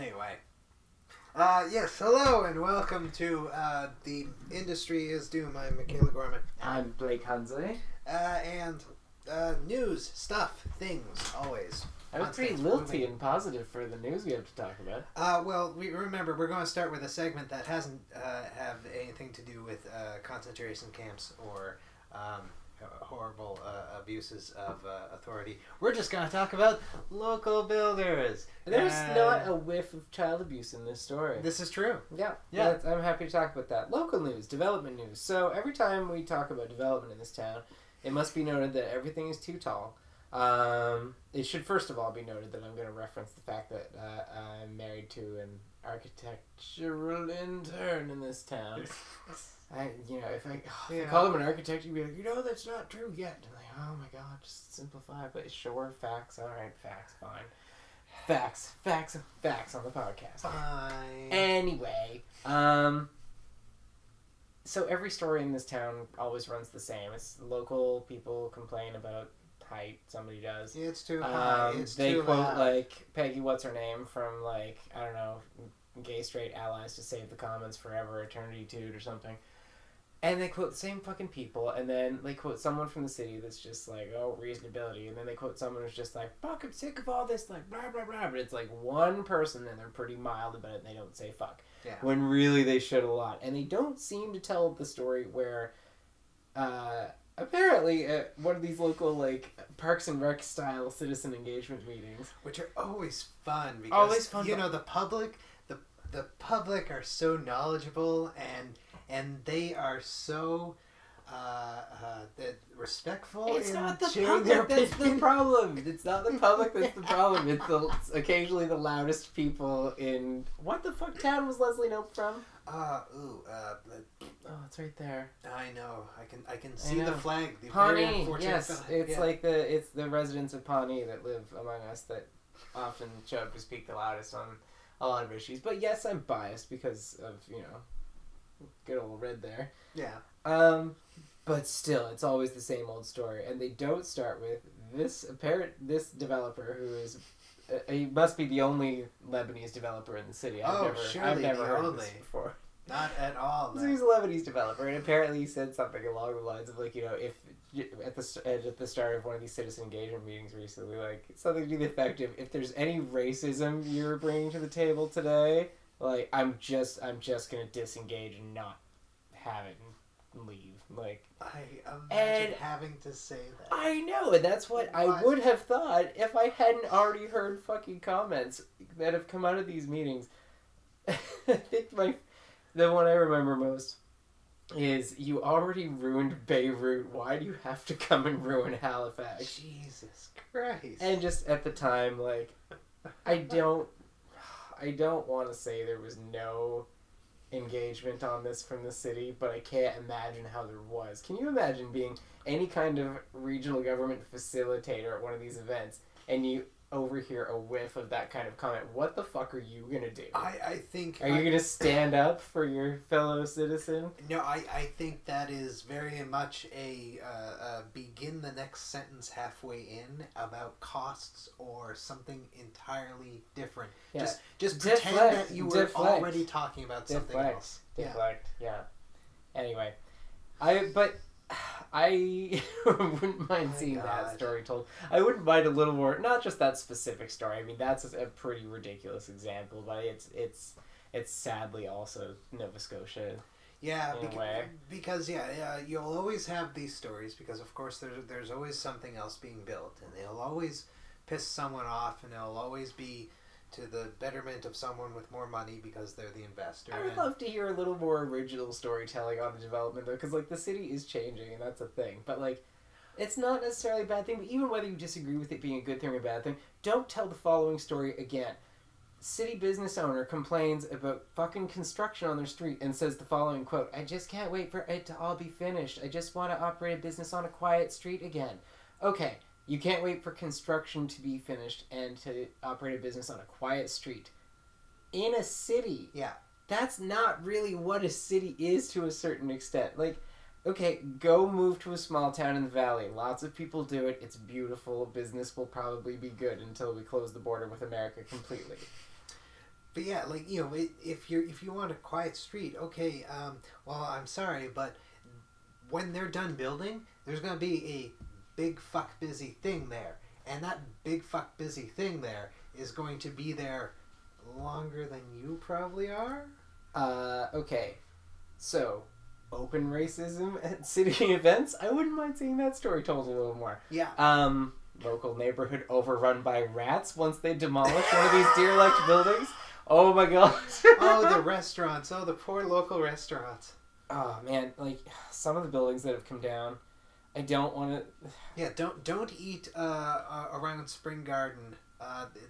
Anyway. Yes, hello and welcome to The Industry is Doom. I'm Michaela Gorman. I'm Blake Hunsley. And news, stuff, things, always. I was pretty lilty and positive for the news we have to talk about. Well, remember, we're going to start with a segment that hasn't have anything to do with concentration camps or horrible abuses of authority. We're just going to talk about local builders. There's not a whiff of child abuse in this story. This is true. Yeah. I'm happy to talk about that. Local news, development news. So every time we talk about development in this town, it must be noted that everything is too tall. It should first of all be noted that I'm going to reference the fact that I'm married to an architectural intern in this town. If I call him an architect, you'd be like, that's not true yet. And like, oh my god, just simplify. But sure, facts. All right, facts, fine. Facts on the podcast. Fine. Anyway, so every story in this town always runs the same. It's local people complain about height. Somebody does. It's too high. They quote like Peggy, what's her name, from like, I don't know, Gay Straight Allies to Save the Commons Forever, Eternity Tude or something. And they quote the same fucking people, and then they quote someone from the city that's just like, oh, reasonability, and then they quote someone who's just like, fuck, I'm sick of all this, like, blah, blah, blah, but it's like one person, and they're pretty mild about it, and they don't say fuck. Yeah. When really they should a lot. And they don't seem to tell the story where, apparently, at one of these local, like, Parks and Rec style citizen engagement meetings. Which are always fun, because, always fun, the public are so knowledgeable, and they are so respectful. It's not the public that's the problem. It's not the public that's the problem. It's occasionally the loudest people in... What the fuck town was Leslie Knope from? Oh, it's right there. I know. I can see the flag. The Pawnee, yes. It's like it's the residents of Pawnee that live among us that often show up to speak the loudest on a lot of issues. But yes, I'm biased because of, good old Red there. Yeah. But still, it's always the same old story. And they don't start with this developer who is... he must be the only Lebanese developer in the city. I've never heard of this before. Not at all. So he's a Lebanese developer, and apparently he said something along the lines of, like, if at the start of one of these citizen engagement meetings recently, like, something to the effect of, if there's any racism you're bringing to the table today, like, I'm just gonna disengage and not have it and leave. Like, I imagine having to say that. I know, and that's what I would have thought if I hadn't already heard fucking comments that have come out of these meetings. I think the one I remember most is, you already ruined Beirut, why do you have to come and ruin Halifax? Jesus Christ. And just at the time, like, I don't want to say there was no engagement on this from the city, but I can't imagine how there was. Can you imagine being any kind of regional government facilitator at one of these events and you overhear a whiff of that kind of comment? What the fuck are you gonna do? I think... Are you gonna stand up for your fellow citizen? No, I think that is very much a begin the next sentence halfway in about costs or something entirely different. Yeah. Just pretend that you were already talking about something else. Deflect, yeah. Anyway, I wouldn't mind seeing that story told. I wouldn't mind a little more, not just that specific story. I mean, that's a pretty ridiculous example, but it's sadly also Nova Scotia. Yeah, because you'll always have these stories because, of course, there's always something else being built, and they'll always piss someone off, and they'll always be to the betterment of someone with more money because they're the investor. I would love to hear a little more original storytelling on the development, though, because, like, the city is changing, and that's a thing. But, like, it's not necessarily a bad thing, but even whether you disagree with it being a good thing or a bad thing, don't tell the following story again. City business owner complains about fucking construction on their street and says the following quote, "I just can't wait for it to all be finished. I just want to operate a business on a quiet street again." Okay. You can't wait for construction to be finished and to operate a business on a quiet street. In a city. Yeah. That's not really what a city is to a certain extent. Like, okay, go move to a small town in the valley. Lots of people do it. It's beautiful. Business will probably be good until we close the border with America completely. But yeah, like, you know, if you want a quiet street, okay, well, I'm sorry, but when they're done building, there's going to be a big fuck busy thing there. And that big fuck busy thing there is going to be there longer than you probably are. Okay. So, open racism at city events? I wouldn't mind seeing that story told a little more. Yeah. Local neighborhood overrun by rats once they demolish one of these derelict buildings. Oh my god. Oh, the restaurants. Oh, the poor local restaurants. Oh man, like some of the buildings that have come down, I don't want to. Yeah, don't eat around Spring Garden.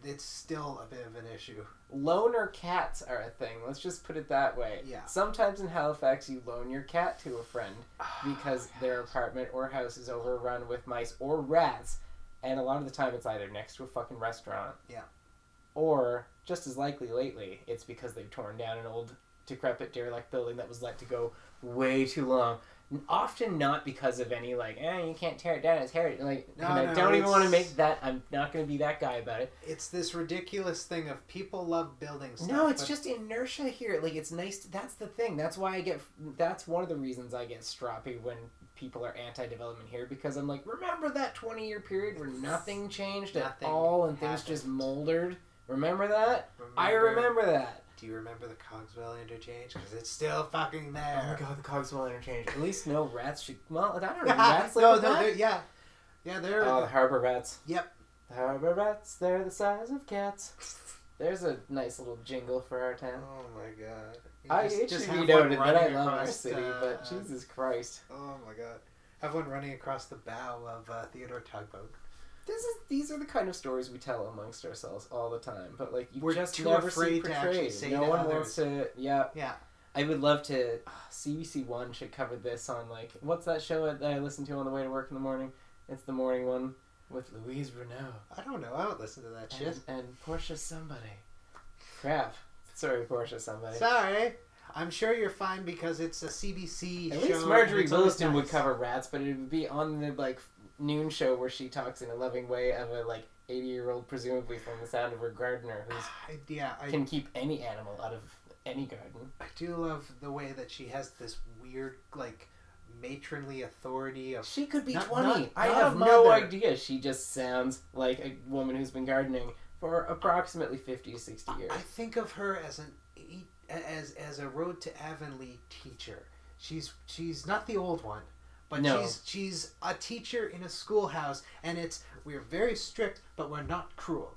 It's still a bit of an issue. Loaner cats are a thing. Let's just put it that way. Yeah. Sometimes in Halifax, you loan your cat to a friend because their apartment or house is overrun with mice or rats, and a lot of the time it's either next to a fucking restaurant. Yeah. Or just as likely lately, it's because they've torn down an old decrepit derelict building that was let to go way too long. Often not because of any like, you can't tear it down, it's heritage. Like, no, I don't even want to make that. I'm not going to be that guy about it. It's this ridiculous thing of people love building stuff. No, it's just inertia here. Like, it's nice. That's the thing. That's why that's one of the reasons I get stroppy when people are anti-development here, because I'm like, remember that 20-year period where nothing changed at all and things just moldered? Remember that? I remember that. Do you remember the Cogswell interchange? Because it's still fucking there. Oh my god, the Cogswell interchange. At least no rats should... Well, I don't know. Rats like they're... Yeah, they're... Oh, the harbor rats. Yep. The harbor rats, they're the size of cats. There's a nice little jingle for our town. Oh my god. It should be noted that I love our city, but Jesus Christ. Oh my god. Have one running across the bow of Theodore Tugboat. These are the kind of stories we tell amongst ourselves all the time, but like we're just too never afraid see to actually say no to one others. wants to. Yeah. I would love to. CBC One should cover this on like what's that show that I listen to on the way to work in the morning? It's the morning one with Louise Renault. I don't know. I don't listen to that shit. And Portia somebody. Crap. Sorry, Portia somebody. Sorry. I'm sure you're fine because it's a CBC show. At least Marjorie Williston would cover rats, but it would be on the like noon show where she talks in a loving way of a like 80-year-old, presumably from the sound of her gardener, who's can keep any animal out of any garden. I do love the way that she has this weird like matronly authority of. She could be 20. Not I have no idea. She just sounds like a woman who's been gardening for approximately 50 to 60 years. I think of her as as a Road to Avonlea teacher. She's not the old one. But no. she's a teacher in a schoolhouse, and we're very strict, but we're not cruel.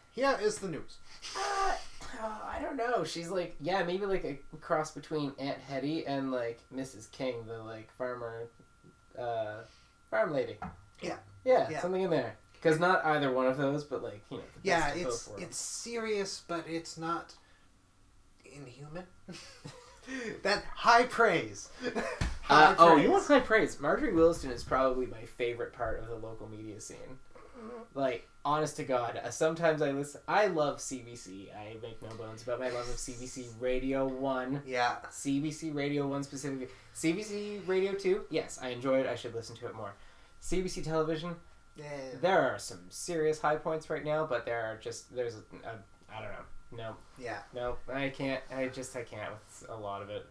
Here is the news. I don't know. She's like, maybe like a cross between Aunt Hetty and like Mrs. King, the like farm lady. Yeah, something in there. Because not either one of those, but like it's serious, but it's not inhuman. That high praise. You want high praise? Marjorie Williston is probably my favorite part of the local media scene. Like, honest to God, sometimes I listen. I love CBC. I make no bones about my love of CBC Radio 1. Yeah. CBC Radio 1 specifically. CBC Radio 2, yes, I enjoy it. I should listen to it more. CBC Television, there are some serious high points right now, but I don't know. No. Yeah. No, I can't. I can't with a lot of it.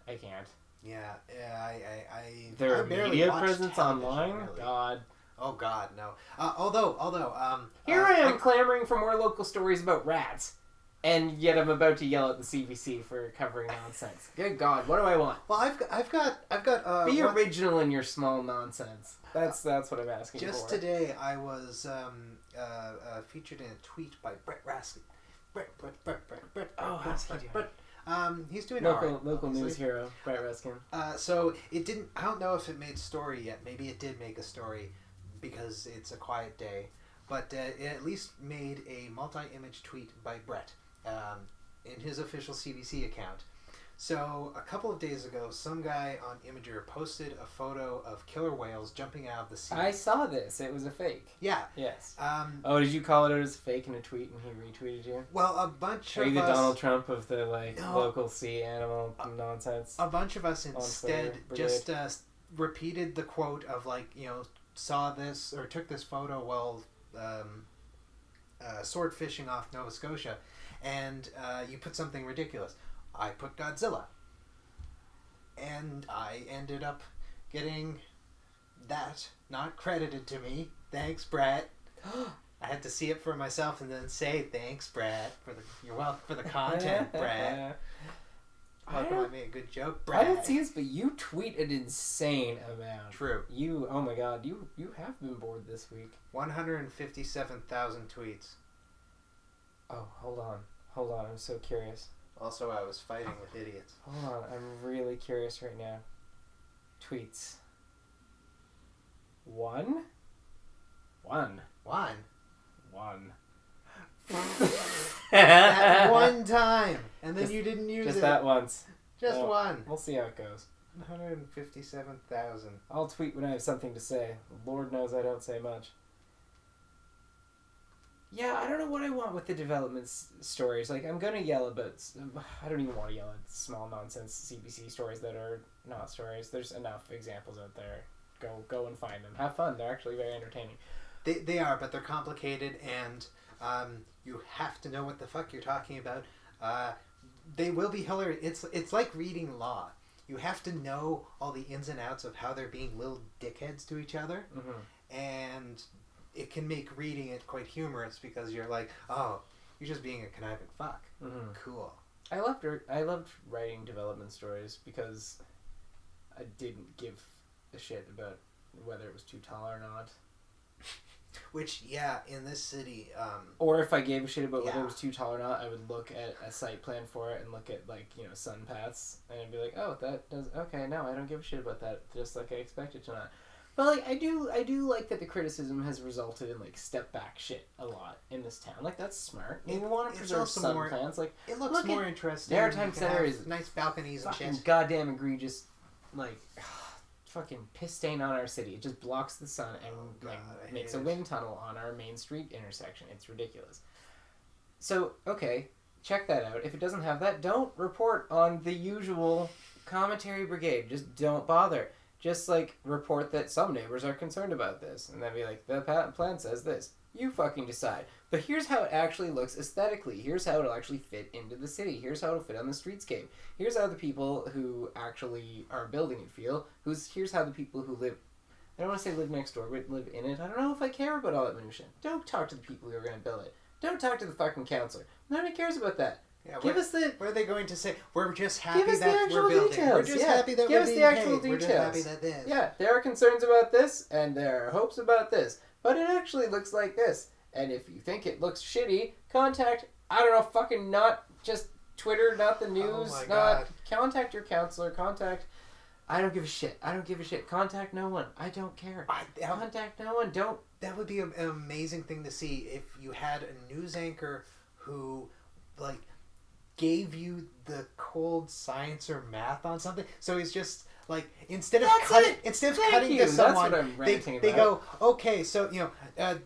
I can't. Yeah. Their media presence online? Really. God. Oh God, no. Although. Here I am clamoring for more local stories about rats, and yet I'm about to yell at the CBC for covering nonsense. Good God, what do I want? Well, I've got. Be original in your small nonsense. That's what I'm asking for. Just today, I was featured in a tweet by Brent Robertson. Brent. Oh, how's he doing? He's doing local news hero, Brent Robertson. So it didn't. I don't know if it made story yet. Maybe it did make a story because it's a quiet day. But it at least made a multi-image tweet by Brett in his official CBC account. So a couple of days ago, some guy on Imager posted a photo of killer whales jumping out of the sea. I saw this. It was a fake. Yeah. Yes. Did you call it as a fake in a tweet and he retweeted you? Well, a bunch Are of you the us... Donald Trump of the local sea animal nonsense? A bunch of us instead just repeated the quote of saw this or took this photo while sword fishing off Nova Scotia. and you put something ridiculous. I put Godzilla. And I ended up getting that not credited to me. Thanks, Brett. I had to see it for myself and then say thanks, Brett, you're welcome for the content, Brett. How come I made a good joke, Brett? I didn't see this, but you tweet an insane amount. True. Oh my god, you have been bored this week. 157,000 tweets. Oh, hold on, I'm so curious. Also, I was fighting with idiots. Hold on, I'm really curious right now. Tweets. One. That one time, and then you didn't use it. Just that once. Just one. We'll see how it goes. 157,000. I'll tweet when I have something to say. Lord knows I don't say much. Yeah, I don't know what I want with the development stories. Like, I'm gonna yell about... I don't even want to yell at small nonsense CBC stories that are not stories. There's enough examples out there. Go and find them. Have fun. They're actually very entertaining. They are, but they're complicated, and you have to know what the fuck you're talking about. They will be hilarious. It's like reading law. You have to know all the ins and outs of how they're being little dickheads to each other, and it can make reading it quite humorous because you're like, oh, you're just being a conniving fuck. Cool. I loved writing development stories because I didn't give a shit about whether it was too tall or not. Which, yeah, in this city... or if I gave a shit about whether it was too tall or not, I would look at a site plan for it and look at, like, you know, sun paths, and I'd be like, oh, that does... Okay, no, I don't give a shit about that, just like I expected to not. But, like, I do like that the criticism has resulted in, like, step-back shit a lot in this town. Like, that's smart. We want to preserve sun plans. Like, it looks more interesting. Maritime Center is nice balconies and shit. Goddamn egregious, like... fucking piss stain on our city. It just blocks the sun and makes a wind tunnel on our main street intersection. It's ridiculous. So, okay, check that out. If it doesn't have that, don't report on the usual commentary brigade. Just don't bother. Just, like, report that some neighbors are concerned about this. And then be like, the plan says this. You fucking decide. But here's how it actually looks aesthetically. Here's how it'll actually fit into the city. Here's how it'll fit on the streetscape. Here's how the people who actually are building it feel. Here's how the people who live... I don't want to say live next door, but live in it. I don't know if I care about all that minutia. Don't talk to the people who are going to build it. Don't talk to the fucking councillor. Nobody cares about that. Yeah, give us the... What are they going to say? We're just happy that we're building. Details. We're just happy that we're being paid. We're just happy that this. Yeah, there are concerns about this, and there are hopes about this. But it actually looks like this. And if you think it looks shitty, contact, I don't know, fucking not just Twitter, not the news, contact your counselor, I don't give a shit. Contact no one. I don't care. Contact no one. Don't. That would be an amazing thing to see if you had a news anchor who, like, gave you the cold science or math on something. So he's just... Like, instead of cutting to someone, they go, okay, so, you know,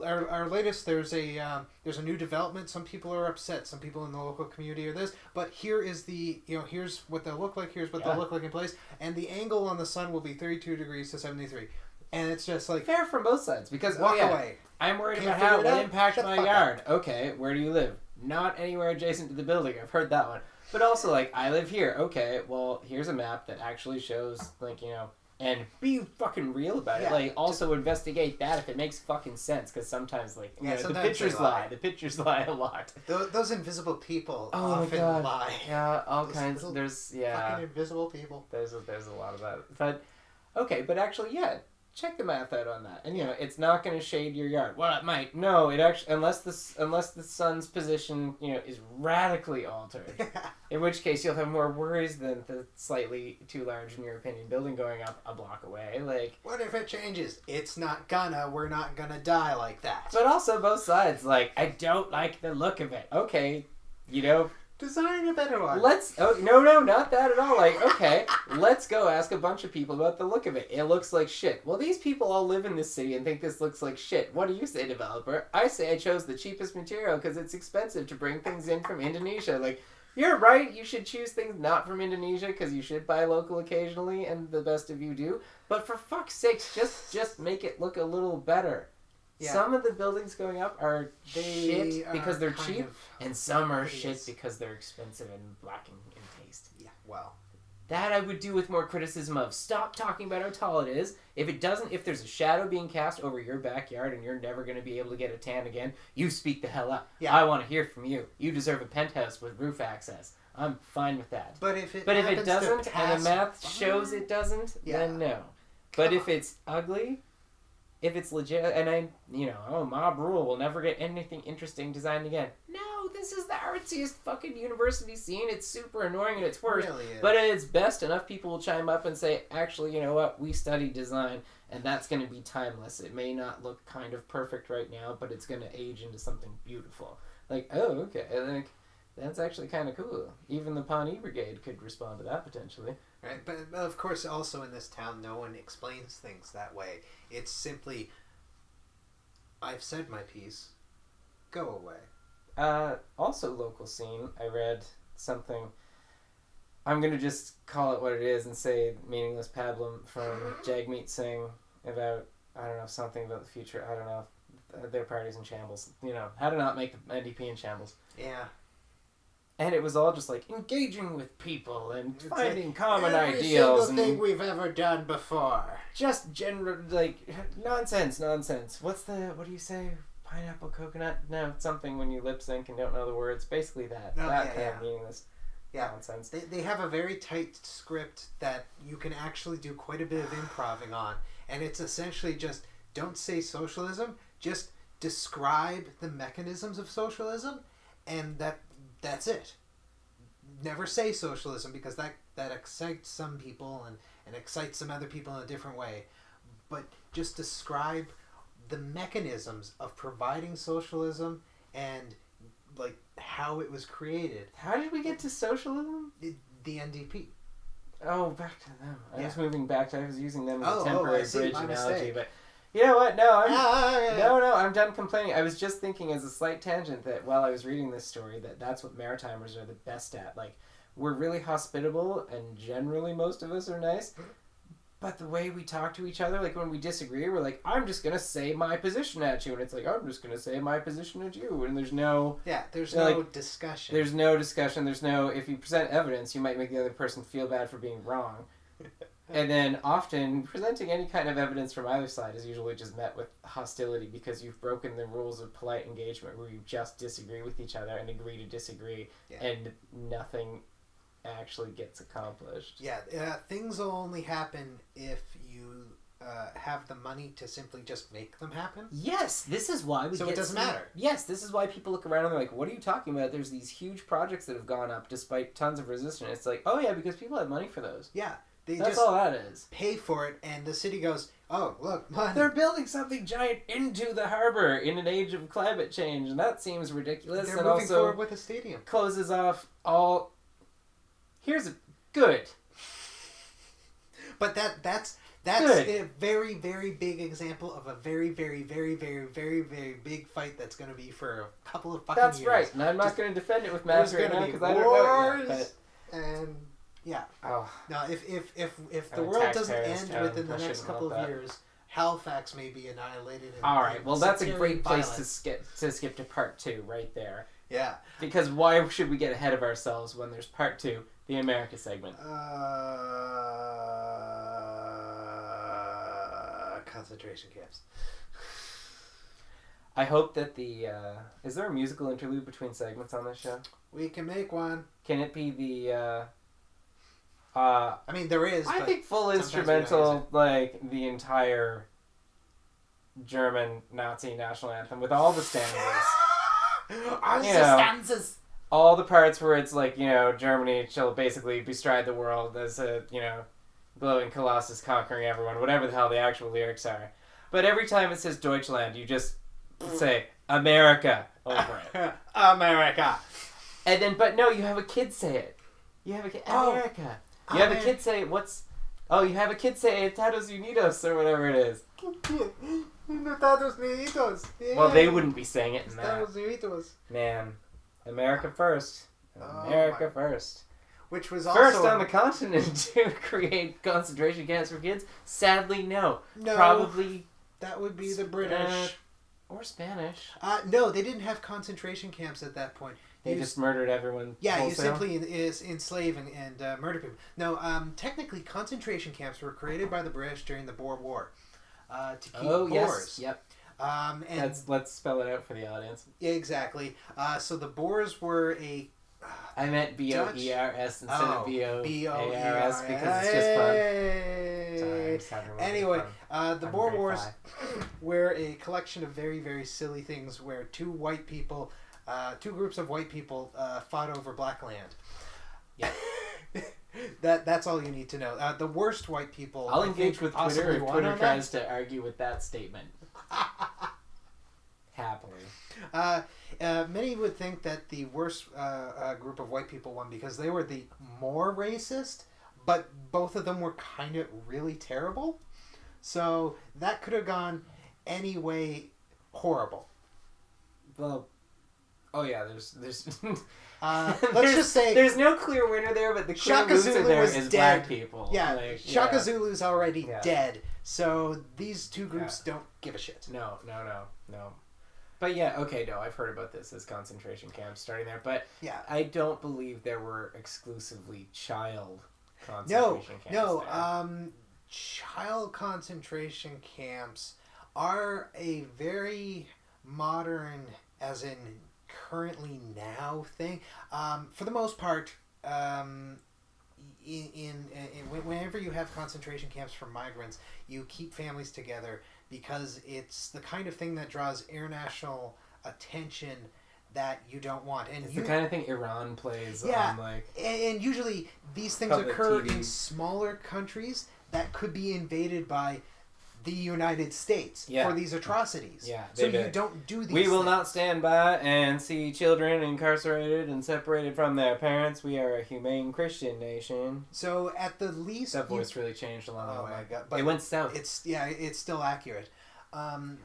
our latest, there's a new development. Some people are upset. Some people in the local community are this. But here is the, you know, here's what they'll look like. Here's what they'll look like in place. And the angle on the sun will be 32 degrees to 73. And it's just like... Fair from both sides. Because, walk away. I'm worried about how it will impact my yard. Okay, where do you live? Not anywhere adjacent to the building. I've heard that one. But also, like, I live here. Okay, well, here's a map that actually shows, like, you know, and be fucking real about it. Like, also investigate that if it makes fucking sense, because sometimes, like, you know, the pictures lie. The pictures lie a lot. Those invisible people often lie. Yeah, all kinds. There's, fucking invisible people. There's a lot of that. But, okay, but actually, yeah, check the math out on that. And, you know, it's not going to shade your yard. Well, it might. No, it actually, unless the sun's position, you know, is radically altered. In which case, you'll have more worries than the slightly too large, in your opinion, building going up a block away. Like, what if it changes? It's not gonna. We're not gonna die like that. But also both sides. Like, I don't like the look of it. Okay, you know. Design a better one. No, not that at all. Like, okay, let's go ask a bunch of people about the look of it. It looks like shit. Well, these people all live in this city and think this looks like shit. What do you say, developer? I say I chose the cheapest material because it's expensive to bring things in from Indonesia. Like, you're right, you should choose things not from Indonesia because you should buy local occasionally, and the best of you do. But for fuck's sakes, just make it look a little better. Yeah. Some of the buildings going up are shit because they're cheap, and some are shit because they're expensive and lacking in taste. Yeah, well. That I would do with more criticism of. Stop talking about how tall it is. If there's a shadow being cast over your backyard and you're never going to be able to get a tan again, you speak the hell up. Yeah. I want to hear from you. You deserve a penthouse with roof access. I'm fine with that. But if it doesn't, and the math shows it doesn't, then no. But if it's ugly, if it's legit, and mob rule will never get anything interesting designed again. No, this is the artsiest fucking university scene. It's super annoying and it's worse. Really is. But at its best, enough people will chime up and say, actually, you know what? We study design, and that's going to be timeless. It may not look kind of perfect right now, but it's going to age into something beautiful. Like, oh, okay. Like, that's actually kind of cool. Even the Pawnee Brigade could respond to that potentially. Right, but of course, also in this town, no one explains things that way. It's simply, I've said my piece, go away. Also local scene, I read something, I'm going to just call it what it is and say meaningless pablum from Jagmeet Singh about, I don't know, something about the future, I don't know, their party's in shambles. How to not make the NDP in shambles. Yeah. And it was all just like engaging with people and finding common every ideals. Every single thing we've ever done before. Just general, nonsense. What do you say? Pineapple, coconut? No, something when you lip sync and don't know the words. Basically that. Kind of meaningless nonsense. They have a very tight script that you can actually do quite a bit of improvising on. And it's essentially just, don't say socialism, just describe the mechanisms of socialism, and that's it. Never say socialism, because that excites some people and excites some other people in a different way. But just describe the mechanisms of providing socialism and like how it was created. How did we get to socialism? The NDP. Oh, back to them. I was using them as a temporary bridge analogy, mistake. But you know what? No, I'm done complaining. I was just thinking as a slight tangent that while I was reading this story that's what Maritimers are the best at. Like, we're really hospitable and generally most of us are nice. But the way we talk to each other, like when we disagree, we're like, I'm just going to say my position at you. And it's like, I'm just going to say my position at you. And there's no... Yeah, there's no discussion. There's no discussion. There's no... If you present evidence, you might make the other person feel bad for being wrong. And then often presenting any kind of evidence from either side is usually just met with hostility because you've broken the rules of polite engagement where you just disagree with each other and agree to disagree and nothing actually gets accomplished. Yeah, things will only happen if you have the money to simply just make them happen. Yes, this is why we So it doesn't matter. Yes, this is why people look around and they're like, what are you talking about? There's these huge projects that have gone up despite tons of resistance. It's like, oh yeah, because people have money for those. Yeah. That's all that is. Pay for it, and the city goes, oh, look, money. They're building something giant into the harbor in an age of climate change, and that seems ridiculous. They're moving forward with a stadium. Closes off all... Here's a... Good. But that's a very, very big example of a very, very, very, very, very, very big fight that's going to be for a couple of fucking years. That's right, and I'm not going to defend it with math right now, because I don't know it yet, and... Yeah. Oh. Now, if the world doesn't end within the next couple of years, Halifax may be annihilated. All right. Well, that's a great place to skip to part 2 right there. Yeah. Because why should we get ahead of ourselves when there's part 2, the America segment? Concentration camps. I hope that the... is there a musical interlude between segments on this show? We can make one. Can it be the... I mean, there is. I think full instrumental, like the entire German Nazi national anthem with all the stanzas. Stanzas. All the parts where it's like, Germany shall basically bestride the world as a, glowing colossus conquering everyone, whatever the hell the actual lyrics are. But every time it says Deutschland, you just say America over it. America. And then, but no, you have a kid say it. You have a kid, America. You have a kid say, you have a kid say, Estados Unidos, or whatever it is. Estados Unidos. Yeah. Well, they wouldn't be saying it in that. Estados Unidos. Man, America first. America first. Which was also... First on the continent to create concentration camps for kids? Sadly, no. No. Probably... That would be the British. Or Spanish. No, they didn't have concentration camps at that point. They just murdered everyone. Yeah, wholesale? you simply enslave and murder people. No, technically, concentration camps were created by the British during the Boer War to keep Boers. Yes. Yep. And Let's spell it out for the audience. yeah, exactly. So the Boers were a. I meant B-O-E-R-S instead of B-O-A-R-S because it's just fun. Sorry, anyway, the Boer grade Wars were a collection of very, very silly things where two groups of white people fought over black land. Yeah. That's all you need to know. The worst white people. I'll engage with Twitter if Twitter tries to argue with that statement. Happily. Many would think that the worst group of white people won because they were the more racist, but both of them were kind of really terrible. So that could have gone any way horrible. Well, oh yeah, there's let's just say there's no clear winner there, but the clear loser there is dead. Black people. Yeah, Shaka Zulu's already dead, so these two groups don't give a shit. No. But yeah, okay, no, I've heard about this as concentration camps starting there, but yeah, I don't believe there were exclusively child concentration camps. No, child concentration camps are a very modern, as in currently now thing. For the most part, whenever you have concentration camps for migrants, you keep families together because it's the kind of thing that draws international attention that you don't want. And it's the kind of thing Iran plays on, like... And usually these things occur in smaller countries that could be invaded by the United States for these atrocities. Yeah, so you don't do these We will things. not stand by and see children incarcerated and separated from their parents. We are a humane Christian nation. So at the least... That voice really changed along the way. Oh my God. But it went south. It's still accurate. It went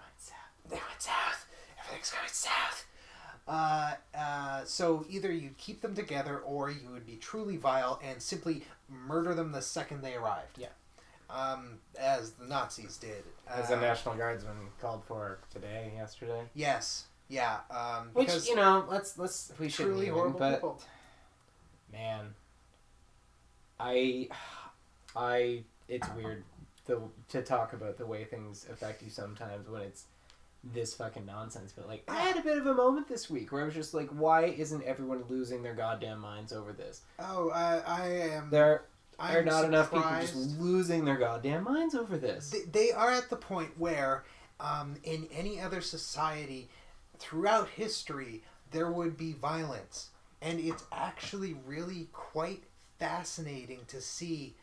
south. Everything's going south. So either you keep them together or you would be truly vile and simply murder them the second they arrived. Yeah. As the Nazis did. As the National Guardsman called for yesterday. Yes. Yeah. Which, we shouldn't truly even, horrible but, people. Man. It's weird to talk about the way things affect you sometimes when it's this fucking nonsense, but like, I had a bit of a moment this week where I was just like, why isn't everyone losing their goddamn minds over this? Oh, I am... There are not surprised. enough people just losing their goddamn minds over this. They are at the point where, in any other society, throughout history, there would be violence. And it's actually really quite fascinating to see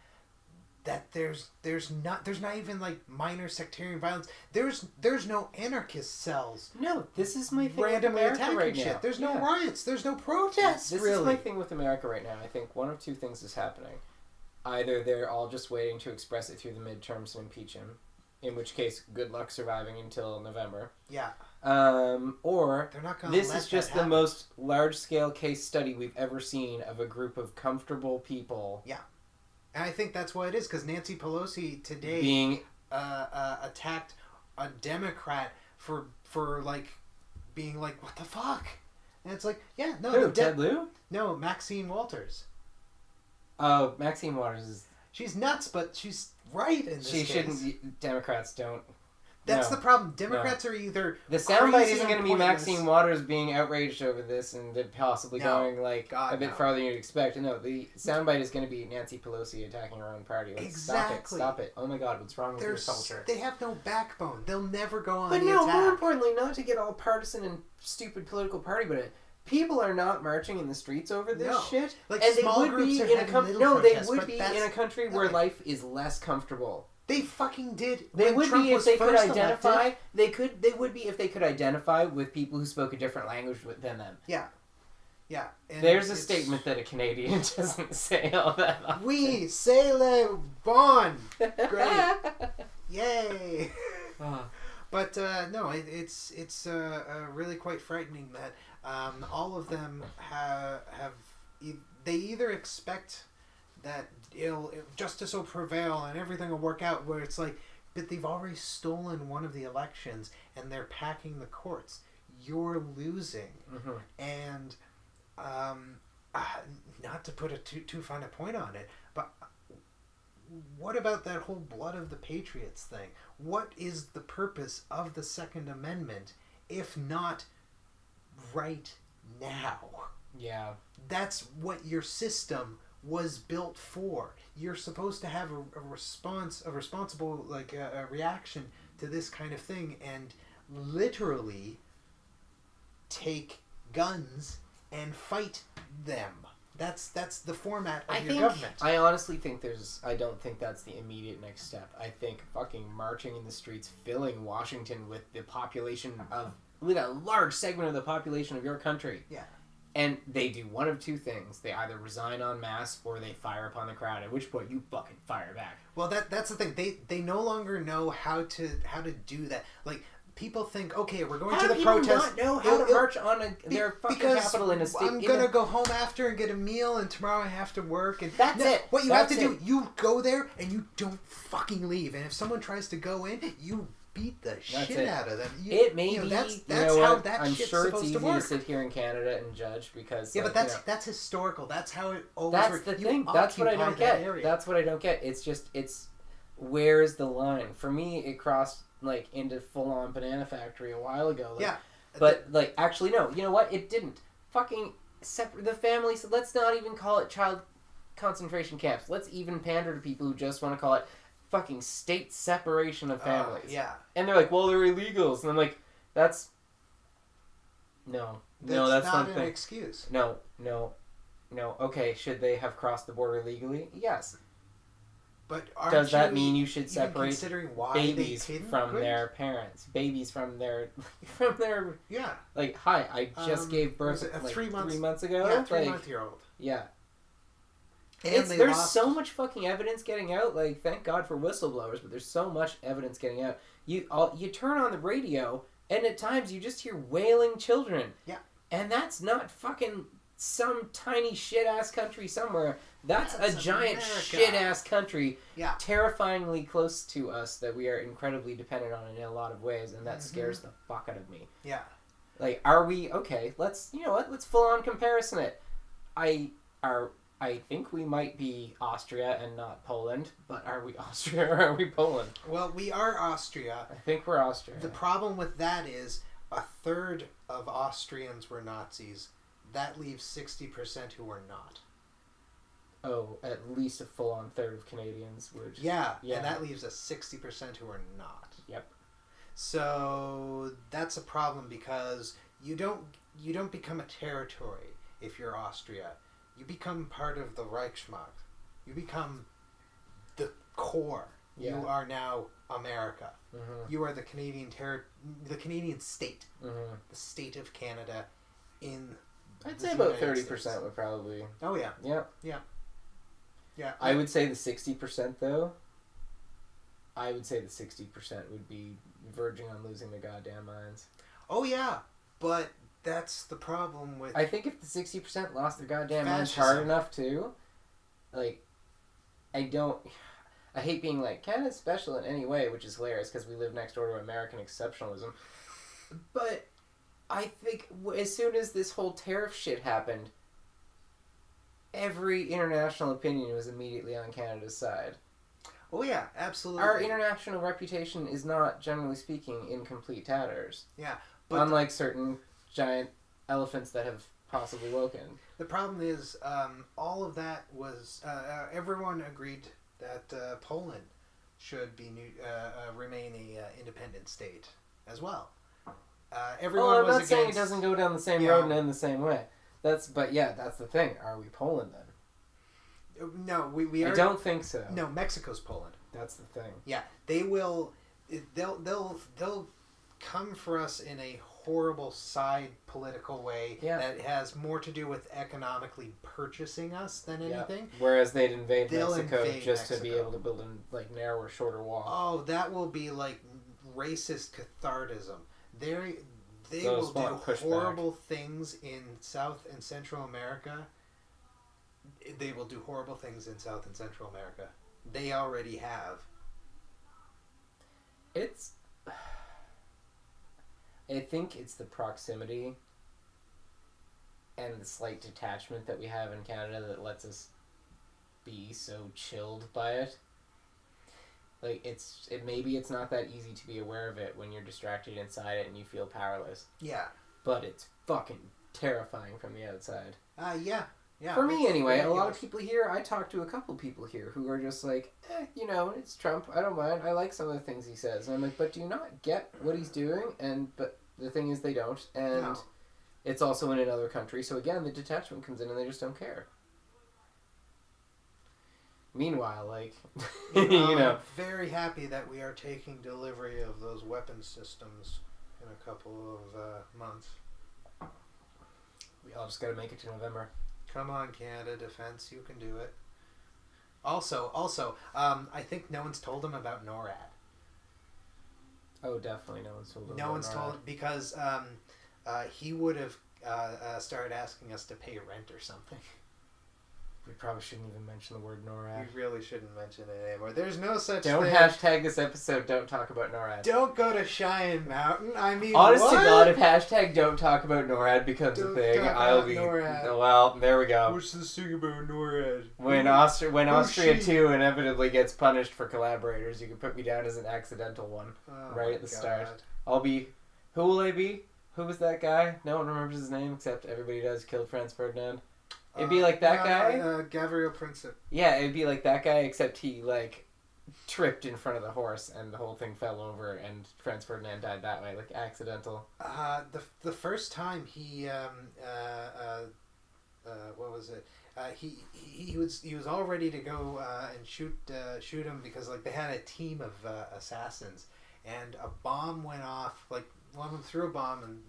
that there's not even like minor sectarian violence. There's no anarchist cells. No, this is my thing randomly with America attacking right shit. now. There's no riots. There's no protests. This is my thing with America right now. I think one of two things is happening. Either they're all just waiting to express it through the midterms and impeach him, in which case, good luck surviving until November. Yeah. Or they're not gonna this let is just that happen. the most large-scale case study we've ever seen of a group of comfortable people. Yeah. And I think that's what it is, because Nancy Pelosi today being attacked a Democrat for like being like, what the fuck? And it's like, yeah, no. Who, Ted Lieu? No, Maxine Walters. Oh, Maxine Waters is... She's nuts, but she's right in this case. Shouldn't... Democrats don't... That's the problem. Democrats are either... The soundbite isn't going to be Maxine Waters being outraged over this and possibly going a bit farther than you'd expect. No, the soundbite is going to be Nancy Pelosi attacking her own party. Like, exactly. Stop it. Oh my God, what's wrong with your culture? They have no backbone. They'll never go on the attack. More importantly, not to get all partisan and stupid political party, but people are not marching in the streets over this shit. Like, and small they would groups be are in protests, they would be in a country where life is less comfortable. They fucking did. They would be if they could identify. Elected. They would be if they could identify with people who spoke a different language than them. Yeah, yeah. And there's a statement that a Canadian doesn't say all that often. We say le bon. Great. Yay. But no, it's really quite frightening that all of them have they either expect that justice will prevail and everything will work out, where it's like but they've already stolen one of the elections, and they're packing the courts. You're losing. Mm-hmm. And not to put too fine a point on it, but what about that whole blood of the patriots thing? What is the purpose of the Second Amendment if not right now? Yeah. That's what your system was built for. You're supposed to have a responsible a reaction to this kind of thing, and literally take guns and fight them. That's the format of your government. I honestly think I don't think that's the immediate next step. I think fucking marching in the streets, filling Washington with a large segment of the population of your country. Yeah. And they do one of two things. They either resign en masse or they fire upon the crowd, at which point you fucking fire back. Well, that's the thing. They no longer know how to do that. Like, people think, okay, we're going to the protest. How do people not know how to march on their fucking capital in a state? I'm going to go home after and get a meal, and tomorrow I have to work. And that's it. What you have to do, you go there and you don't fucking leave. And if someone tries to go in, you beat the shit out of them. That's how that I'm shit's sure supposed it's to easy work. to sit here in Canada and judge because but that's historical. That's how it always that's works. The thing. That's what I don't get. That's what I don't get. It's where's the line? For me, it crossed into full on banana factory a while ago. But actually no. You know what? It didn't. Fucking separate the families. Let's not even call it child concentration camps. Let's even pander to people who just want to call it fucking state separation of families. And they're like, well, they're illegals. And I'm like, that's that's not an excuse. No. Okay, should they have crossed the border legally? Yes. But does that mean you should separate babies from their parents? Babies from their yeah. Hi, I just gave birth 3 months ago. Yeah, 3-month-old. Yeah. And there's so much fucking evidence getting out. Thank God for whistleblowers, but there's so much evidence getting out. You turn on the radio, and at times you just hear wailing children. Yeah. And that's not fucking some tiny shit-ass country somewhere. That's a giant shit-ass country, terrifyingly close to us that we are incredibly dependent on in a lot of ways, and that scares the fuck out of me. Yeah. Are we... Okay, let's full-on comparison it. I think we might be Austria and not Poland, but are we Austria or are we Poland? Well, we are Austria. I think we're Austria. The problem with that is a third of Austrians were Nazis. That leaves 60% who are not. Oh, at least a full-on third of Canadians would... Yeah, and that leaves us 60% who are not. Yep. So that's a problem because you don't become a territory if you're Austria. You become part of the Reichsmark. You become the core. Yeah. You are now America. Mm-hmm. You are the Canadian the Canadian state. Mm-hmm. The state of Canada in I'd say about 30% would probably... Oh, yeah. Yeah. Yeah. I would say the 60%, though. I would say the 60% would be verging on losing their goddamn minds. Oh, yeah. But that's the problem with... I think if the 60% lost their goddamn minds hard enough, too, I hate being Canada's special in any way, which is hilarious because we live next door to American exceptionalism. But I think as soon as this whole tariff shit happened, every international opinion was immediately on Canada's side. Oh, yeah, absolutely. Our international reputation is not, generally speaking, in complete tatters. Yeah. But unlike certain giant elephants that have possibly woken. The problem is, all of that was... everyone agreed that Poland should be remain a independent state as well. Everyone I'm was not saying it against... doesn't go down the same road and end the same way. That's the thing. Are we Poland then? No, we are. I don't think so. No, Mexico's Poland. That's the thing. Yeah, they will. They'll come for us in a horrible side political way that has more to do with economically purchasing us than anything. Whereas they'd invade Mexico just to be able to build a narrower, shorter wall. Oh, that will be racist cathartism. They will do horrible things in South and Central America. They will do horrible things in South and Central America. They already have. I think it's the proximity and the slight detachment that we have in Canada that lets us be so chilled by it. Like, maybe it's not that easy to be aware of it when you're distracted inside it and you feel powerless. Yeah. But it's fucking terrifying from the outside. Yeah. For me, anyway. A lot of people here, I talked to a couple people here who are just like, it's Trump. I don't mind. I like some of the things he says. And I'm like, but do you not get what he's doing? But the thing is, they don't. And no. It's also in another country. So again, the detachment comes in and they just don't care. Meanwhile, I'm very happy that we are taking delivery of those weapon systems in a couple of months. We all just got to make it to November. Come on, Canada Defense, you can do it. Also, I think no one's told him about NORAD. Oh, definitely no one's told him. No one's told because he would have started asking us to pay rent or something. We probably shouldn't even mention the word NORAD. We really shouldn't mention it anymore. There's no such thing. Don't hashtag this episode, don't talk about NORAD. Don't go to Cheyenne Mountain. I mean, honest to God, if hashtag don't talk about NORAD becomes a thing, I'll be... NORAD. Well, there we go. What's this thing about NORAD? When Austria 2 inevitably gets punished for collaborators, you can put me down as an accidental one right at the start. I'll be... Who will I be? Who was that guy? No one remembers his name except everybody does. Killed Franz Ferdinand. It'd be like that guy. Gabriel Princip. Yeah, it'd be like that guy, except he tripped in front of the horse and the whole thing fell over, and Franz Ferdinand died that way, accidental. The first time he what was it? He was all ready to go and shoot him because they had a team of assassins, and a bomb went off. One of them threw a bomb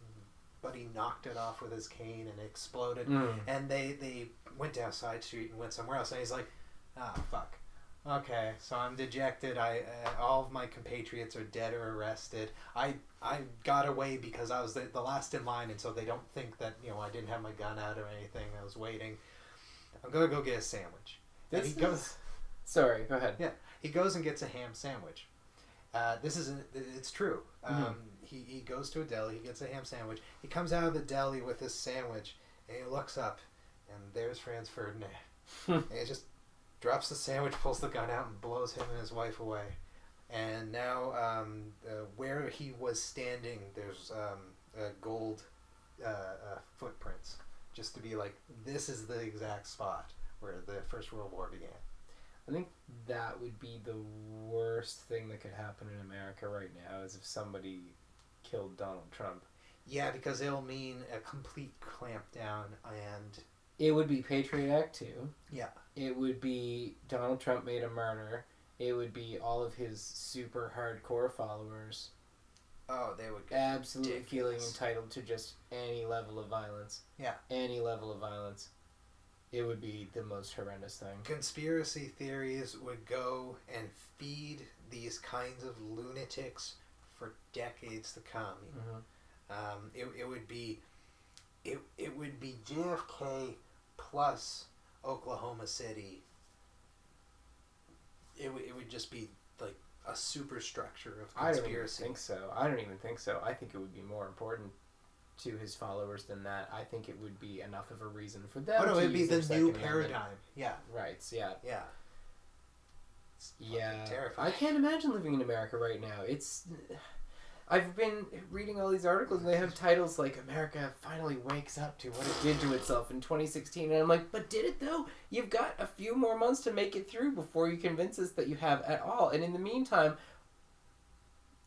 but he knocked it off with his cane and it exploded. And they went down side street and went somewhere else. And he's like, fuck. Okay, so I'm dejected. All of my compatriots are dead or arrested. I got away because I was the last in line, and so they don't think that I didn't have my gun out or anything. I was waiting. I'm gonna go get a sandwich. Sorry, go ahead. Yeah, he goes and gets a ham sandwich. It's true. He goes to a deli, he gets a ham sandwich. He comes out of the deli with this sandwich, and he looks up, and there's Franz Ferdinand. And he just drops the sandwich, pulls the gun out, and blows him and his wife away. And now, where he was standing, there's gold footprints, just to be this is the exact spot where the First World War began. I think that would be the worst thing that could happen in America right now, is if somebody killed Donald Trump. Yeah, because it'll mean a complete clampdown, and... It would be Patriot Act 2. Yeah. It would be Donald Trump made a murder. It would be all of his super hardcore followers. Oh, they would get absolutely ridiculous. Feeling entitled to just any level of violence. Yeah. Any level of violence. It would be the most horrendous thing. Conspiracy theories would go and feed these kinds of lunatics for decades to come. It would be JFK plus Oklahoma City. It would just be a superstructure of conspiracy. I don't even think so. I think it would be more important to his followers than that. I think it would be enough of a reason for them to it'd be use the new paradigm. Yeah. Right, yeah. Yeah. Yeah. Terrifying. I can't imagine living in America right now. I've been reading all these articles and they have titles like America finally wakes up to what it did to itself in 2016, and I'm like, but did it though? You've got a few more months to make it through before you convince us that you have at all, and in the meantime,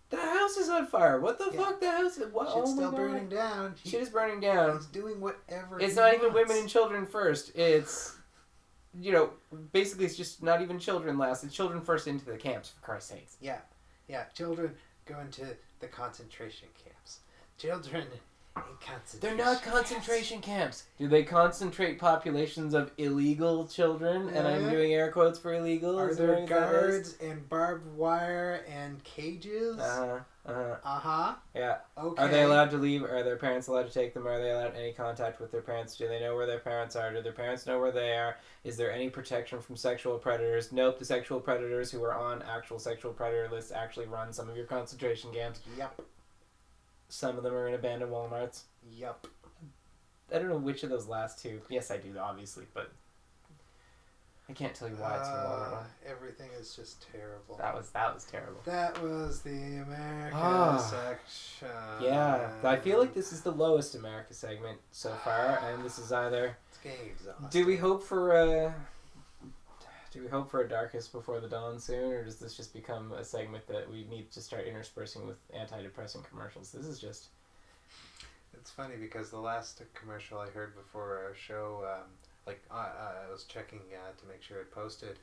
the house is on fire. What the fuck? The house is... What? Shit's still burning down. Shit is burning down. He's doing whatever It's not even women and children first. It's, basically it's just not even children last. It's children first into the camps, for Christ's sakes. Yeah. Yeah. Children go into the concentration camps. Children They're not concentration camps. Do they concentrate populations of illegal children? And I'm doing air quotes for illegal. Are there guards and barbed wire and cages? Yeah. Okay. Are they allowed to leave? Are their parents allowed to take them? Are they allowed any contact with their parents? Do they know where their parents are? Do their parents know where they are? Is there any protection from sexual predators? Nope. The sexual predators who are on actual sexual predator lists actually run some of your concentration camps. Yep. Some of them are in abandoned Walmarts. Yep. I don't know which of those last two. Yes, I do, obviously, but I can't tell you why it's in Walmart. Everything is just terrible. That was terrible. That was the America section. Yeah, I feel like this is the lowest America segment so far, and this is either. It's getting exhausting. Do we hope for a Darkest Before the Dawn soon, or does this just become a segment that we need to start interspersing with antidepressant commercials? This is just. It's funny because the last commercial I heard before our show, I was checking to make sure it posted,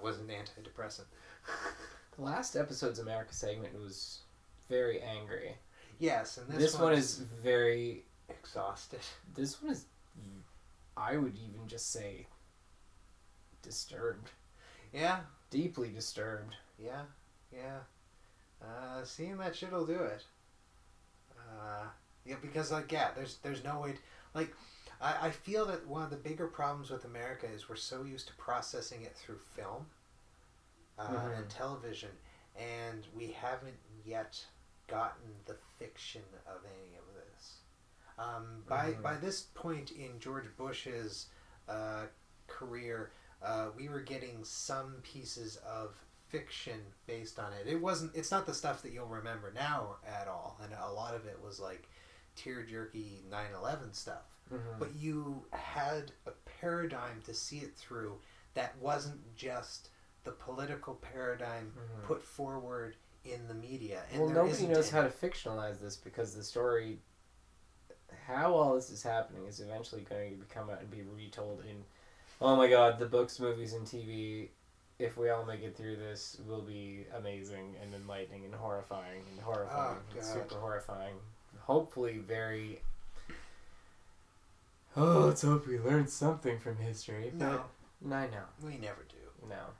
was an antidepressant. The last episode's America segment was very angry. Yes, and this one is very exhausted. This one is, I would even just say, disturbed. Yeah. Deeply disturbed. Yeah. Seeing that shit'll do it. Yeah, because there's no way I feel that one of the bigger problems with America is we're so used to processing it through film and television, and we haven't yet gotten the fiction of any of this. By this point in George Bush's career, we were getting some pieces of fiction based on it. It's not the stuff that you'll remember now at all, and a lot of it was like tear-jerky 9/11 stuff. But you had a paradigm to see it through that wasn't just the political paradigm put forward in the media. And nobody knows how to fictionalize this because the story, how all this is happening, is eventually going to come out and be retold in, oh my god, the books, movies, and TV. If we all make it through this, will be amazing and enlightening and horrifying and super horrifying. Hopefully very... Oh, let's hope we learned something from history. No. I know. We never do. No.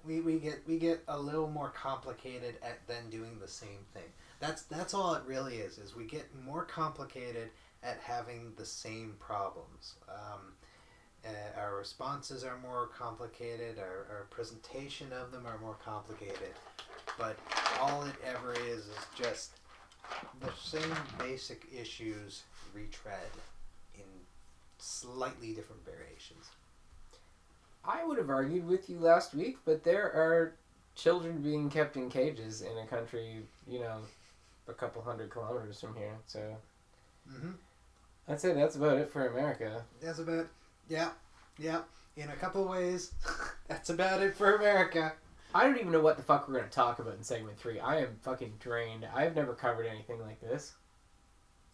We get a little more complicated at then doing the same thing. That's all it really is we get more complicated at having the same problems. Our responses are more complicated, our presentation of them are more complicated, but all it ever is just the same basic issues retread in slightly different variations. I would have argued with you last week, but there are children being kept in cages in a country, a couple 100 kilometers from here, so I'd say that's about it for America. That's about, yeah, in a couple of ways, that's about it for America. I don't even know what the fuck we're going to talk about in segment 3. I am fucking drained. I've never covered anything like this.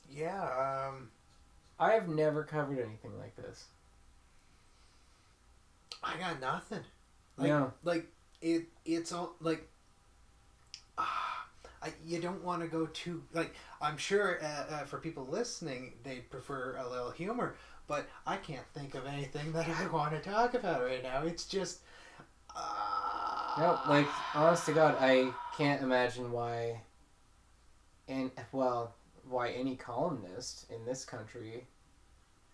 Yeah, I have never covered anything like this. I got nothing. It's all, you don't want to go too, I'm sure for people listening, they'd prefer a little humor, but I can't think of anything that I want to talk about right now. It's just... No, honest to God, I can't imagine why any columnist in this country,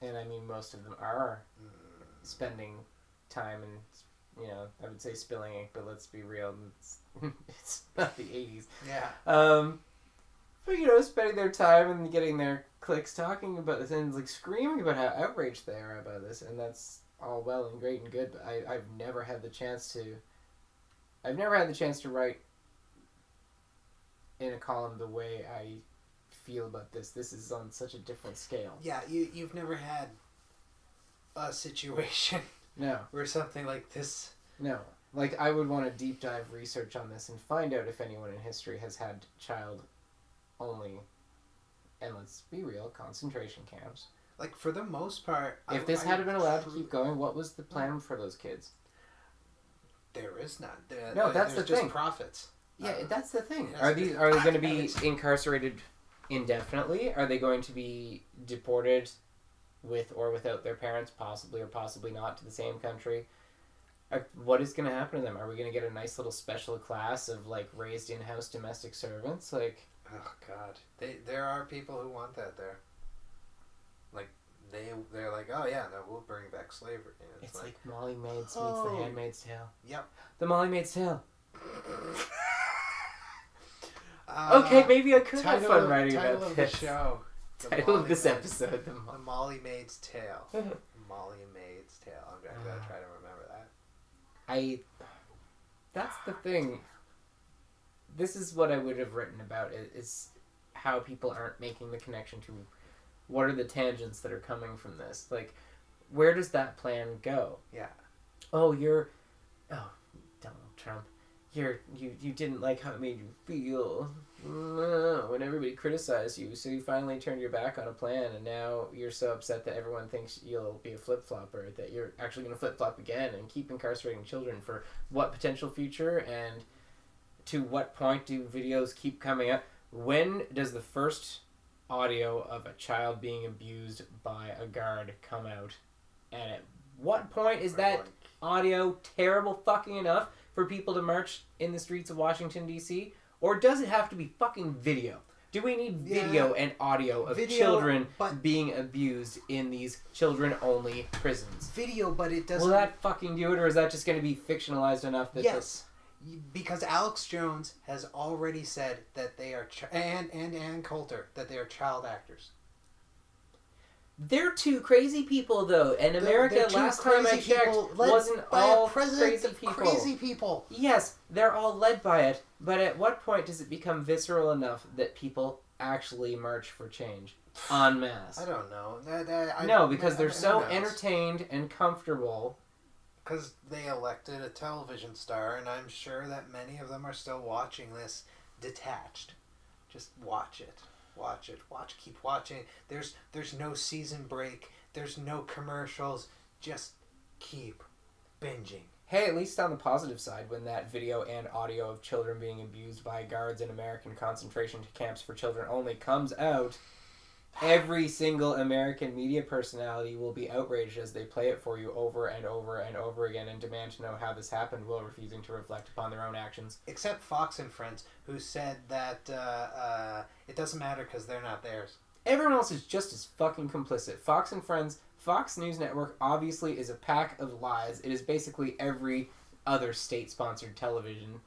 and I mean most of them are spending time and, I would say spilling ink, but let's be real, it's not the 80s. Yeah. But, spending their time and getting their clicks talking about this and, screaming about how outraged they are about this, and that's all well and great and good, but I've never had the chance to write in a column the way I feel about this. This is on such a different scale. Yeah, you've never had a situation where something like this... No. I would want to deep dive research on this and find out if anyone in history has had child only, and let's be real, concentration camps. For the most part... If this had been allowed to keep going, what was the plan for those kids? There is none. No, that's the thing. Just profits. Yeah, that's the thing. Are they going to be incarcerated indefinitely? Are they going to be deported with or without their parents, possibly or possibly not, to the same country? What is going to happen to them? Are we going to get a nice little special class of like raised in-house domestic servants? Like, oh God, there are people who want that there. Like they're like, oh yeah, no, we'll bring back slavery. And it's like Molly Maids meets The Handmaid's Tale. Yep. The Molly Maid's Tale. Okay, maybe I could have fun writing about this. The show. Title of this episode: The Molly Maid's Tale. Molly Maid's Tale. I'm gonna try to remember that. That's the thing. This is what I would have written about, is how people aren't making the connection to what are the tangents that are coming from this. Like, where does that plan go? Yeah. Donald Trump. You didn't like how it made you feel when everybody criticized you, so you finally turned your back on a plan, and now you're so upset that everyone thinks you'll be a flip-flopper, that you're actually going to flip-flop again and keep incarcerating children for what potential future, and to what point do videos keep coming up? When does the first audio of a child being abused by a guard come out? And at what point is that audio terrible fucking enough for people to march in the streets of Washington, D.C.? Or does it have to be fucking video? Do we need video and audio of children being abused in these children-only prisons? Video, but it doesn't... Will that fucking do it, or is that just going to be fictionalized enough that... Yes. Because Alex Jones has already said that they are... and Ann Coulter, that they are child actors. They're two crazy people, though. And America, last time I checked, wasn't all crazy people. Crazy people. Yes, they're all led by it. But at what point does it become visceral enough that people actually march for change en masse? I don't know. No, because they're so entertained and comfortable. Because they elected a television star, and I'm sure that many of them are still watching this detached. Just watch it. Keep watching. There's no season break. There's no commercials. Just keep binging. Hey, at least on the positive side, when that video and audio of children being abused by guards in American concentration camps for children only comes out, every single American media personality will be outraged as they play it for you over and over and over again and demand to know how this happened while refusing to reflect upon their own actions. Except Fox and Friends, who said that it doesn't matter because they're not theirs. Everyone else is just as fucking complicit. Fox and Friends, Fox News Network obviously is a pack of lies. It is basically every other state-sponsored television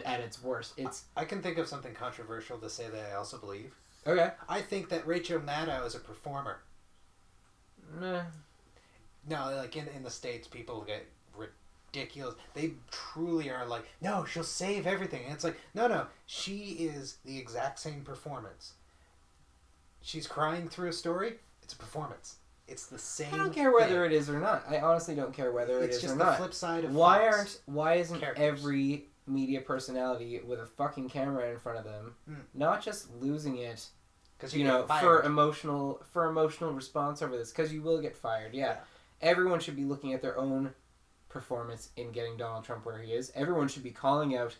at its worst. I can think of something controversial to say that I also believe. Okay. I think that Rachel Maddow is a performer. Nah. No, like in the States, people get ridiculous. They truly are like, no, she'll save everything. And it's like, no, she is the exact same performance. She's crying through a story. It's a performance. It's the same. I don't care whether it is or not. I honestly don't care whether it is or not. It's just the flip side of Why isn't every media personality with a fucking camera in front of them not just losing it, for emotional response over this? Because you will get fired. Yeah, everyone should be looking at their own performance in getting Donald Trump where he is. Everyone should be calling out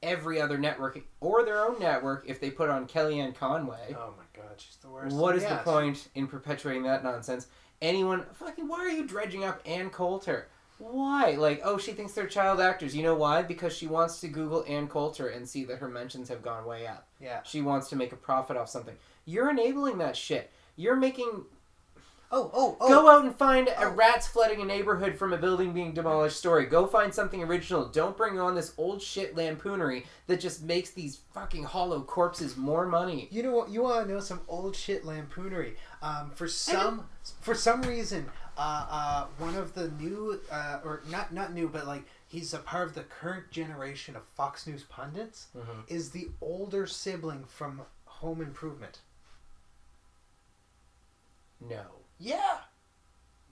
every other network or their own network if they put on Kellyanne Conway. Oh my God, she's the worst. What is the point in perpetuating that nonsense? Why are you dredging up Ann Coulter? Why? Like, oh, she thinks they're child actors. You know why? Because she wants to Google Ann Coulter and see that her mentions have gone way up. Yeah. She wants to make a profit off something. You're enabling that shit. You're making... Go out and find a rats flooding a neighborhood from a building being demolished story. Go find something original. Don't bring on this old shit lampoonery that just makes these fucking hollow corpses more money. You know what? You want to know some old shit lampoonery? For some reason, one of the new, or not new, but like he's a part of the current generation of Fox News pundits, is the older sibling from Home Improvement. No. Yeah.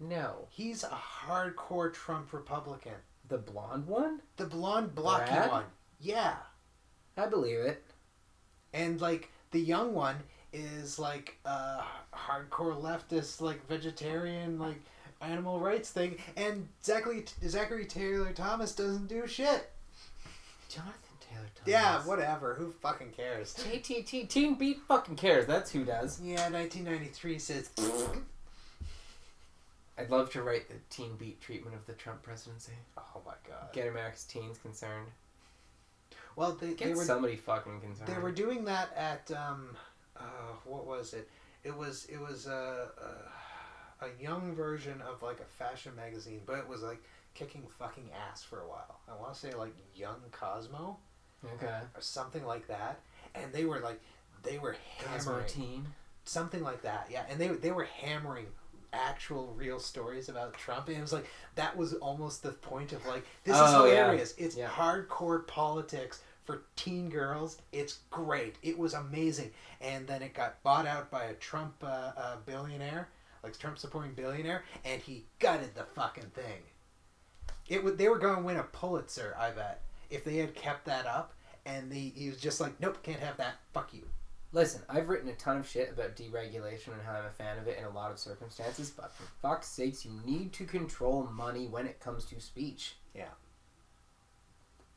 No. He's a hardcore Trump Republican. The blonde one? The blonde blocky one. Yeah. I believe it. And like the young one is like a hardcore leftist, like vegetarian, like animal rights thing. And Zachary Taylor Thomas doesn't do shit. Jonathan Taylor Thomas. Yeah, whatever. Who fucking cares? TTT, Teen Beat fucking cares. That's who does. Yeah, 1993 says... I'd love to write the Teen Beat treatment of the Trump presidency. Oh my god. Get America's teens concerned. Well, they were... somebody fucking concerned. They were doing that at, what was it? It was a young version of, like, a fashion magazine, but it was, like, kicking fucking ass for a while. I want to say, like, Young Cosmo. Okay. Or something like that. And they were hammering... Teen? Something like that, yeah. And they were hammering actual real stories about Trump. And it was like, that was almost the point of, like, this is hilarious. Yeah. It's hardcore politics for teen girls. It's great. It was amazing. And then it got bought out by a Trump billionaire, like Trump supporting billionaire, and he gutted the fucking thing. They were going to win a Pulitzer, I bet, if they had kept that up. And he was just like, nope, can't have that. Fuck you. Listen, I've written a ton of shit about deregulation and how I'm a fan of it in a lot of circumstances, but for fuck's sakes, you need to control money when it comes to speech. Yeah.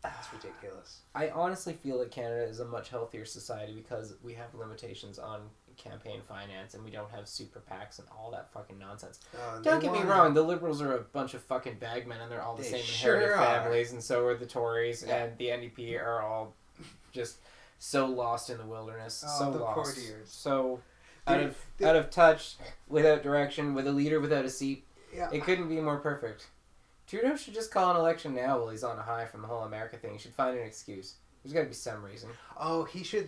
That's ridiculous. I honestly feel that Canada is a much healthier society because we have limitations on campaign finance and we don't have super PACs and all that fucking nonsense. Don't get me wrong, the Liberals are a bunch of fucking bagmen and they're all the same inherited families, and so are the Tories, and the NDP are all just so lost in the wilderness. So the lost. courtiers. So out of touch, without direction, with a leader without a seat. Yeah. It couldn't be more perfect. Trudeau should just call an election now while he's on a high from the whole America thing. He should find an excuse. There's got to be some reason. Oh, he should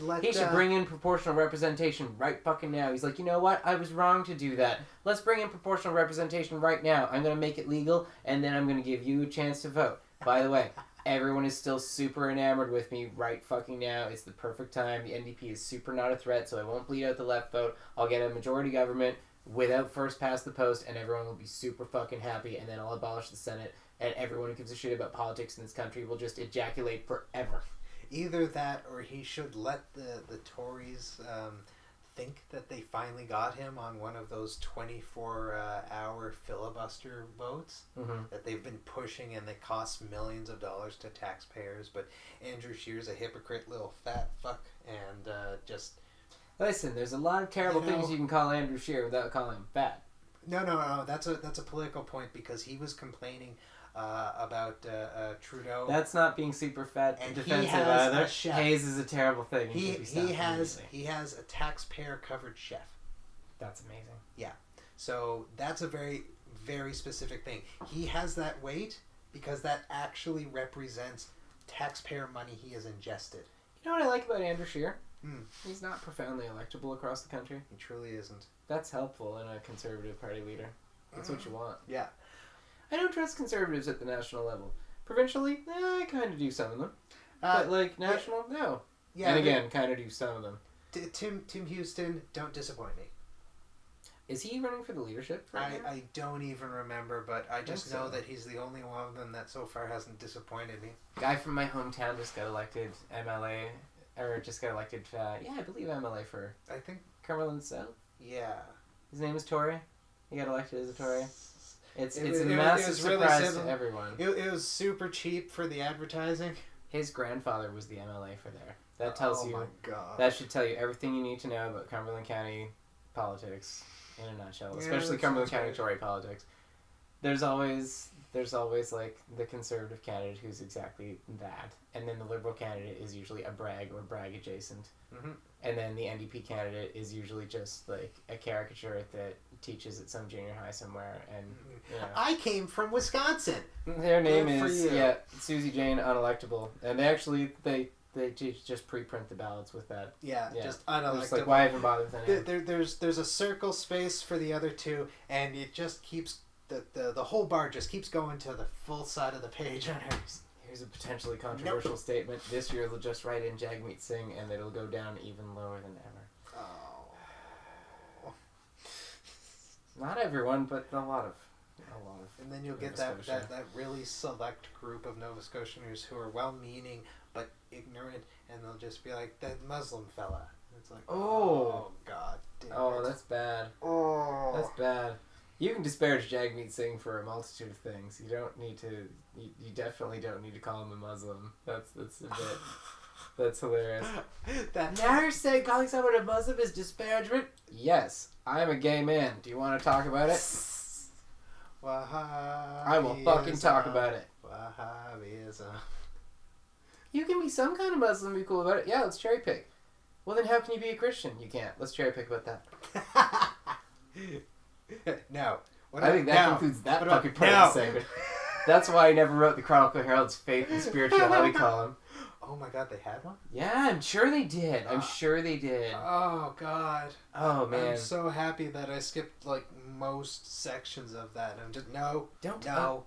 bring in proportional representation right fucking now. He's like, you know what? I was wrong to do that. Let's bring in proportional representation right now. I'm going to make it legal, and then I'm going to give you a chance to vote. By the way, everyone is still super enamored with me right fucking now. It's the perfect time. The NDP is super not a threat, so I won't bleed out the left vote. I'll get a majority government without first past the post, and everyone will be super fucking happy, and then I'll abolish the Senate, and everyone who gives a shit about politics in this country will just ejaculate forever. Either that, or he should let the Tories think that they finally got him on one of those 24-hour filibuster votes that they've been pushing, and they cost millions of dollars to taxpayers. But Andrew Scheer's a hypocrite little fat fuck, and just... Listen, there's a lot of terrible things you can call Andrew Scheer without calling him fat. No. That's a political point, because he was complaining about Trudeau. That's not being super fat and defensive either. Hayes is a terrible thing. He has a taxpayer covered chef. That's amazing. Yeah. So that's a very, very specific thing. He has that weight because that actually represents taxpayer money he has ingested. You know what I like about Andrew Scheer? He's not profoundly electable across the country. He truly isn't. That's helpful in a Conservative Party leader. That's what you want. Yeah. I don't trust Conservatives at the national level. Provincially, I kind of do some of them. But, like, national, no. Yeah, and again, kind of do some of them. Tim Houston, don't disappoint me. Is he running for the leadership? I don't even remember, but I just know that he's the only one of them that so far hasn't disappointed me. Guy from my hometown just got elected MLA, or just got elected, I believe MLA for... I think... Cumberland South? Yeah. His name is Tory? He got elected as a Tory? It's a massive surprise to everyone. It was super cheap for the advertising. His grandfather was the MLA for there. That tells you... Oh my god. That should tell you everything you need to know about Cumberland County politics in a nutshell. Especially Cumberland County Tory politics. There's always like the Conservative candidate who's exactly that. And then the Liberal candidate is usually a brag or brag adjacent. Mm-hmm. And then the NDP candidate is usually just like a caricature that teaches at some junior high somewhere. And I came from Wisconsin. Their name is Susie Jane Unelectable, and they just pre-print the ballots with that. Yeah. Just unelectable. Just like, why even bother with that? There's a circle space for the other two, and it just keeps the whole bar just keeps going to the full side of the page on hers. Here's a potentially controversial statement. This year they'll just write in Jagmeet Singh and it'll go down even lower than ever. Oh. Not everyone, but a lot of. And then you'll get that really select group of Nova Scotians who are well-meaning but ignorant, and they'll just be like, that Muslim fella. And it's like, oh god damn it. That's bad. Oh. That's bad. You can disparage Jagmeet Singh for a multitude of things. You don't need to. You definitely don't need to call him a Muslim. That's a bit. That's hilarious. That Now you're saying calling someone a Muslim is disparagement? Yes. I'm a gay man. Do you want to talk about it? I will fucking talk about it. Wahhabism. You can be some kind of Muslim and be cool about it. Yeah, let's cherry pick. Well, then how can you be a Christian? You can't. Let's cherry pick about that. No. I think that concludes that fucking part of the segment. That's why I never wrote the Chronicle Herald's Faith and Spirituality column. Oh my god, they had one? Yeah, I'm sure they did. I'm sure they did. Oh god. Oh man. I'm so happy that I skipped like most sections of that. I'm just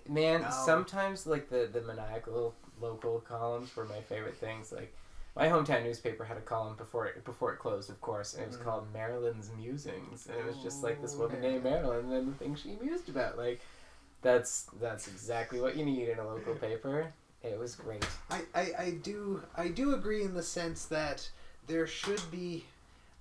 man. No. Sometimes like the maniacal local columns were my favorite things. Like my hometown newspaper had a column before it closed, of course, and it was called Marilyn's Musings, and it was just like this woman named Marilyn and then the things she mused about. Like that's exactly what you need in a local paper. It was great. I do agree in the sense that there should be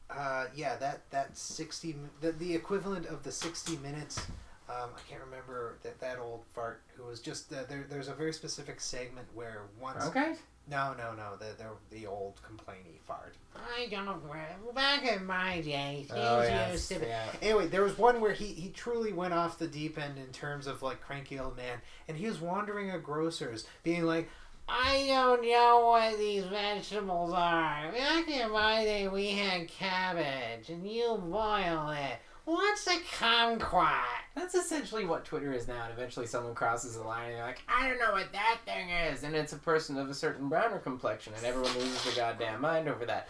that 60 the equivalent of the 60 minutes. I can't remember that old fart who was just there's a very specific segment where once Okay. No, the old complainy fart. I don't know. Back in my day, Yes. Anyway, there was one where he truly went off the deep end in terms of like cranky old man, and he was wandering a grocer's, being like, I don't know what these vegetables are. Back in my day, we had cabbage, and you boil it. What's a kumquat? That's essentially what Twitter is now, and eventually someone crosses the line and they're like, I don't know what that thing is, and it's a person of a certain browner complexion, and everyone loses their goddamn mind over that.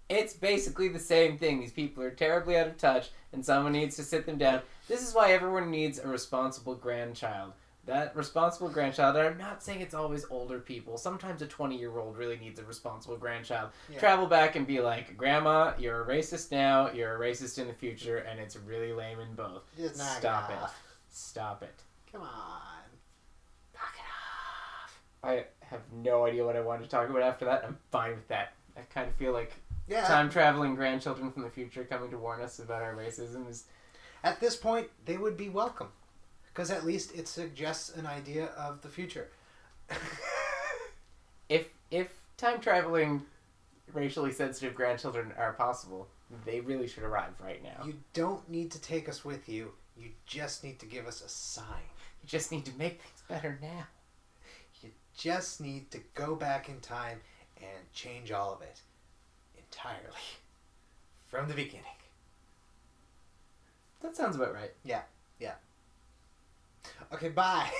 It's basically the same thing. These people are terribly out of touch, and someone needs to sit them down. This is why everyone needs a responsible grandchild. That responsible grandchild, and I'm not saying it's always older people. Sometimes a 20-year-old really needs a responsible grandchild. Yeah. Travel back and be like, Grandma, you're a racist now, you're a racist in the future, and it's really lame in both. Just Stop it. Stop it. Come on. Knock it off. I have no idea what I wanted to talk about after that. I'm fine with that. I kind of feel like time-traveling grandchildren from the future coming to warn us about our racism is... At this point, they would be welcome. Because at least it suggests an idea of the future. If time-traveling, racially sensitive grandchildren are possible, they really should arrive right now. You don't need to take us with you. You just need to give us a sign. You just need to make things better now. You just need to go back in time and change all of it. Entirely. From the beginning. That sounds about right. Yeah. Okay, bye.